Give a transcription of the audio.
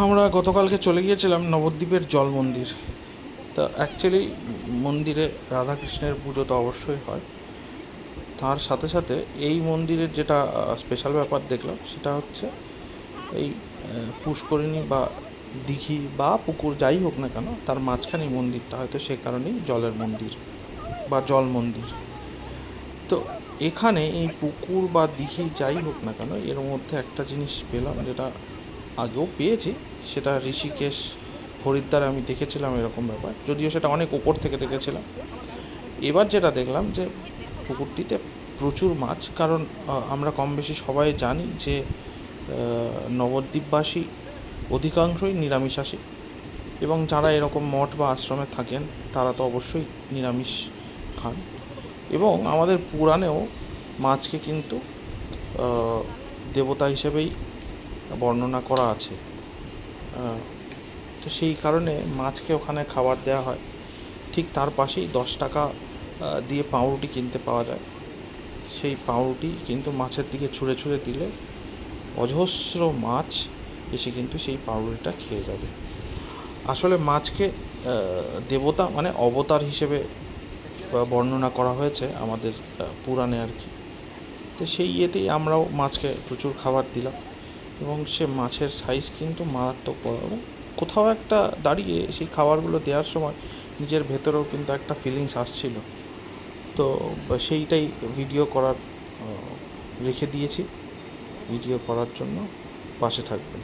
আমরা গতকালকে চলে গিয়েছিলাম নবদ্বীপের জল মন্দির। তা অ্যাকচুয়ালি মন্দিরে রাধাকৃষ্ণের পুজো তো অবশ্যই হয়, তার সাথে সাথে এই মন্দিরের যেটা স্পেশাল ব্যাপার দেখলাম সেটা হচ্ছে এই পুষ্করিণী বা দিঘি বা পুকুর যাই হোক না কেন, তার মাঝখানেই মন্দিরটা, হয়তো সে কারণেই জলের মন্দির বা জল মন্দির। তো এখানে এই পুকুর বা দিঘি যাই হোক না কেন, এর মধ্যে একটা জিনিস পেলাম যেটা আগেও পেয়েছি, সেটা ঋষিকেশ হরিদ্বারে আমি দেখেছিলাম এরকম ব্যাপার, যদিও সেটা অনেক উপর থেকে দেখেছিলাম। এবার যেটা দেখলাম যে পুকুরটিতে প্রচুর মাছ, কারণ আমরা কম বেশি সবাই জানি যে নবদ্বীপবাসী অধিকাংশই নিরামিষাশী, এবং যারা এরকম মঠ বা আশ্রমে থাকেন তারা তো অবশ্যই নিরামিষ খান। এবং আমাদের পুরাণেও মাছকে কিন্তু দেবতা হিসেবেই বর্ণনা করা আছে। তো সেই কারণে মাছকে ওখানে খাবার দেওয়া হয়। ঠিক তার পাশেই 10 টাকা দিয়ে পাউরুটি কিনতে পাওয়া যায়। সেই পাউরুটি কিন্তু মাছের দিকে ছুঁড়ে ছুঁড়ে দিলে অজস্র মাছ এসে কিন্তু সেই পাউরুটিটা খেয়ে যাবে। আসলে মাছকে দেবতা মানে অবতার হিসেবে বর্ণনা করা হয়েছে আমাদের পুরাণে আর কি। তো সেই ইয়েতেই আমরাও মাছকে প্রচুর খাবার দিলাম, এবং সে মাছের সাইজ কিন্তু মারাত্মক বড়। এবং কোথাও একটা দাঁড়িয়ে সেই খাবারগুলো দেওয়ার সময় নিজের ভেতরেও কিন্তু একটা ফিলিংস আসছিল। তো সেইটাই ভিডিও করার রেখে দিয়েছি। ভিডিও করার জন্য পাশে থাকবেন।